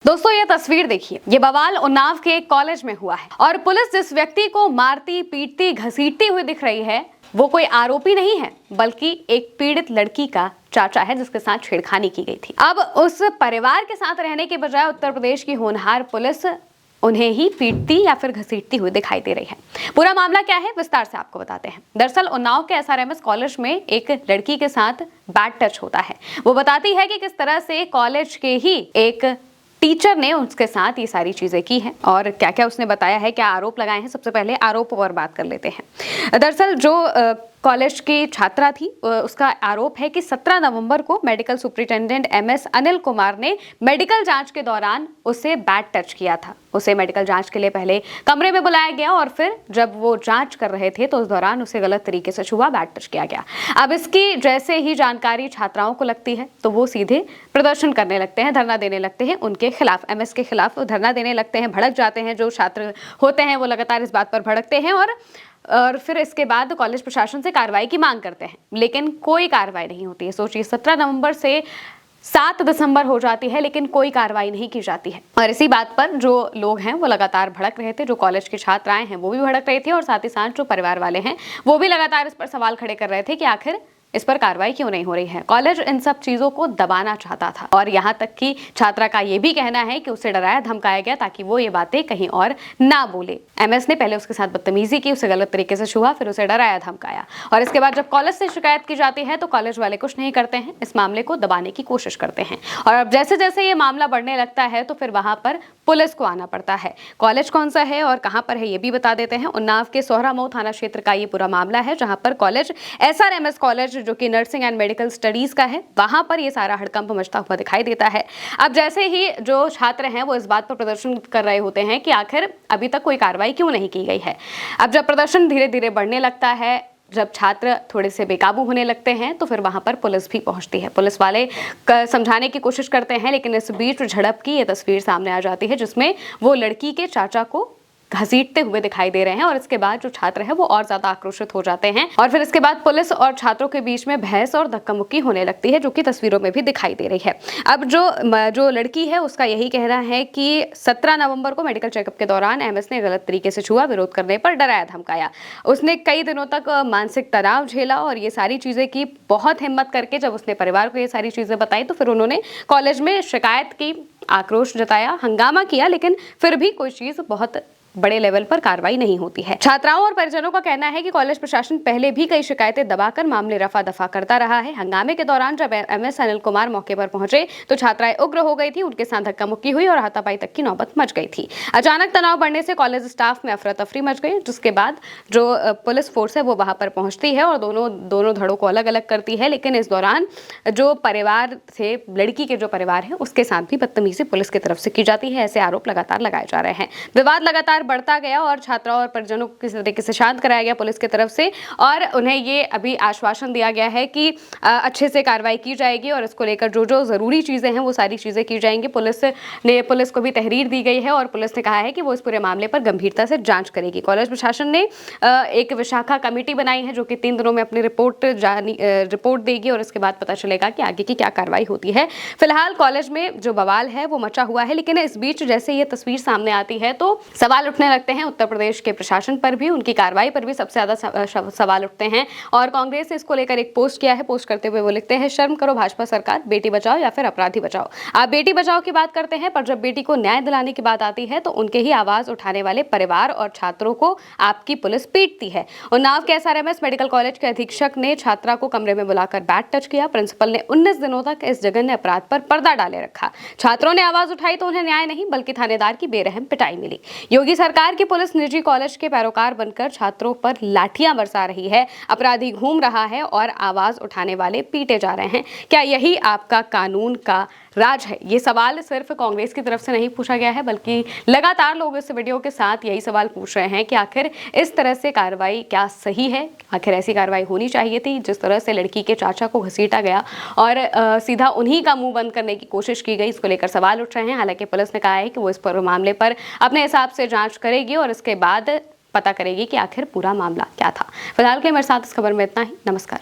दोस्तों ये तस्वीर देखिए, ये बवाल उन्नाव के एक कॉलेज में हुआ है और पुलिस जिस व्यक्ति को मारती, पीटती, घसीटती हुई दिख रही है वो कोई आरोपी नहीं है बल्कि एक पीड़ित लड़की का चाचा है जिसके साथ छेड़खानी की गई थी। अब उस परिवार के साथ रहने के बजाय उत्तर प्रदेश की होनहार पुलिस उन्हें ही पीटती या फिर घसीटती हुई दिखाई दे रही है। पूरा मामला क्या है विस्तार से आपको बताते हैं। दरअसल उन्नाव के एसआरएमएस कॉलेज में एक लड़की के साथ बैड टच होता है। वो बताती है कि किस तरह से कॉलेज के ही एक टीचर ने उसके साथ ये सारी चीजें की हैं और क्या क्या उसने बताया है, क्या आरोप लगाए हैं। सबसे पहले आरोप पर बात कर लेते हैं। दरअसल जो कॉलेज की छात्रा थी उसका आरोप है कि 17 नवंबर को medical superintendent MS Anil Kumar ने मेडिकल जांच के दौरान उसे बैड टच किया था। उसे मेडिकल जांच के लिए पहले कमरे में बुलाया गया और फिर जब वो जांच कर रहे थे तो उस दौरान उसे गलत तरीके से छुआ, बैड टच किया गया। अब इसकी जैसे ही जानकारी छात्राओं को लगती है तो वो सीधे प्रदर्शन करने लगते हैं, धरना देने लगते हैं उनके खिलाफ, एमएस के खिलाफ धरना देने लगते हैं, भड़क जाते हैं। जो छात्र होते हैं वो लगातार इस बात पर भड़कते हैं और फिर इसके बाद कॉलेज प्रशासन से कार्रवाई की मांग करते हैं, लेकिन कोई कार्रवाई नहीं होती है। सोचिए 17 नवंबर से 7 दिसंबर हो जाती है लेकिन कोई कार्रवाई नहीं की जाती है। और इसी बात पर जो लोग हैं वो लगातार भड़क रहे थे, जो कॉलेज की छात्राएं हैं वो भी भड़क रही थी और साथ ही साथ जो परिवार वाले हैं वो भी लगातार इस पर सवाल खड़े कर रहे थे कि आखिर इस पर कार्रवाई क्यों नहीं हो रही है। कॉलेज इन सब चीजों को दबाना चाहता था और यहाँ तक कि छात्रा का ये भी कहना है कि उसे डराया धमकाया गया ताकि वो ये बातें कहीं और ना बोले। एमएस ने पहले उसके साथ बदतमीजी की, उसे गलत तरीके से छुआ, फिर उसे डराया धमकाया और इसके बाद जब कॉलेज से शिकायत की जाती है तो कॉलेज वाले कुछ नहीं करते हैं, इस मामले को दबाने की कोशिश करते हैं। और अब जैसे जैसे ये मामला बढ़ने लगता है तो फिर वहां पर पुलिस को आना पड़ता है। कॉलेज कौन सा है और कहां पर है ये भी बता देते हैं। उन्नाव के सोहरामऊ थाना क्षेत्र का ये पूरा मामला है जहां पर कॉलेज एसआरएमएस कॉलेज जो कि नर्सिंग एंड मेडिकल स्टडीज का है, वहां पर ये सारा हड़कंप मचता हुआ दिखाई देता है। अब जैसे ही जो छात्र हैं वो इस बात पर प्रदर्शन कर रहे होते हैं कि आखिर अभी तक कोई कार्रवाई क्यों नहीं की गई है। अब जब प्रदर्शन धीरे धीरे बढ़ने लगता है, जब छात्र थोड़े से बेकाबू होने लगते हैं तो फिर वहां पर पुलिस भी पहुंचती है। पुलिस वाले समझाने की कोशिश करते हैं लेकिन इस बीच झड़प की ये तस्वीर सामने आ जाती है जिसमें वो लड़की के चाचा को घसीटते हुए दिखाई दे रहे हैं और इसके बाद जो छात्र है वो और ज्यादा आक्रोशित हो जाते हैं और फिर इसके बाद पुलिस और छात्रों के बीच में बहस और धक्का मुक्की होने लगती है जो कि तस्वीरों में भी दिखाई दे रही है। अब जो लड़की है उसका यही कहना है कि 17 नवंबर को मेडिकल चेकअप के दौरान एमएस ने गलत तरीके से छुआ, विरोध करने पर डराया धमकाया। उसने कई दिनों तक मानसिक तनाव झेला और ये सारी चीजें की। बहुत हिम्मत करके जब उसने परिवार को ये सारी चीजें बताई तो फिर उन्होंने कॉलेज में शिकायत की, आक्रोश जताया, हंगामा किया, लेकिन फिर भी कोई चीज बहुत बड़े लेवल पर कार्रवाई नहीं होती है। छात्राओं और परिजनों का कहना है कि कॉलेज प्रशासन पहले भी कई शिकायतें दबाकर मामले रफा दफा करता रहा है। हंगामे के दौरान जब एमएस अनिल कुमार मौके पर पहुंचे तो छात्राएं उग्र हो गई थी, उनके साथ धक्का मुक्की हुई और हाथापाई तक की नौबत मच गई थी। अचानक तनाव बढ़ने से कॉलेज स्टाफ में अफरा तफरी मच गई, जिसके बाद जो पुलिस फोर्स है वो वहां पर पहुंचती है और दोनों धड़ों को अलग अलग करती है। लेकिन इस दौरान जो परिवार थे, लड़की के जो परिवार है उसके साथ भी बदतमीजी पुलिस की तरफ से की जाती है। ऐसे आरोप लगातार लगाए जा रहे हैं। विवाद लगातार बढ़ता गया और छात्राओं और परिजनों को किसी तरीके से शांत कराया गया पुलिस की तरफ से और उन्हें ये अभी आश्वासन दिया गया है कि अच्छे से कार्रवाई की जाएगी और इसको लेकर जो जो जरूरी चीजें हैं वो सारी चीजें की जाएंगी। पुलिस को भी तहरीर दी गई है और पुलिस ने कहा है कि वो इस पूरे मामले पर गंभीरता से जांच करेगी। कॉलेज प्रशासन ने एक विशाखा कमेटी बनाई है जो कि 3 दिनों में अपनी रिपोर्ट देगी और इसके बाद पता चलेगा कि आगे की क्या कार्रवाई होती है। फिलहाल कॉलेज में जो बवाल है वो मचा हुआ है, लेकिन इस बीच जैसे ये तस्वीर सामने आती है तो सवाल उठने लगते हैं उत्तर प्रदेश के प्रशासन पर भी, उनकी कार्रवाई पर भी सबसे ज्यादा सवाल उठते हैं। और कांग्रेस ने इसको लेकर एक पोस्ट किया है। पोस्ट करते हुए वो लिखते हैं, शर्म करो भाजपा सरकार, बेटी बचाओ या फिर अपराधी बचाओ। आप बेटी बचाओ की बात करते हैं पर जब बेटी को न्याय दिलाने की बात आती है तो उनके ही आवाज उठाने वाले परिवार और छात्रों को आपकी पुलिस पीटती है। उन्नाव के एसआरएमएस मेडिकल कॉलेज के अधीक्षक ने छात्रा को कमरे में बुलाकर बैड टच किया। प्रिंसिपल ने 19 दिनों तक इस जघन्य अपराध पर पर्दा डाले रखा। छात्रों ने आवाज उठाई तो उन्हें न्याय नहीं बल्कि थानेदार की बेरहम पिटाई मिली। योगी सरकार की पुलिस निजी कॉलेज के पैरोकार बनकर छात्रों पर लाठियां बरसा रही है, अपराधी घूम रहा है और आवाज उठाने वाले पीटे जा रहे हैं। क्या यही आपका कानून का राज है? ये सवाल सिर्फ कांग्रेस की तरफ से नहीं पूछा गया है बल्कि लगातार लोग इस वीडियो के साथ यही सवाल पूछ रहे हैं कि आखिर इस तरह से कार्रवाई क्या सही है? आखिर ऐसी कार्रवाई होनी चाहिए थी जिस तरह से लड़की के चाचा को घसीटा गया और सीधा उन्हीं का मुंह बंद करने की कोशिश की गई। इसको लेकर सवाल उठ रहे हैं। हालांकि पुलिस ने कहा है कि वो इस पर मामले पर अपने हिसाब से जांच करेगी और इसके बाद पता करेगी कि आखिर पूरा मामला क्या था। फिलहाल के मेरे साथ इस खबर में इतना ही। नमस्कार।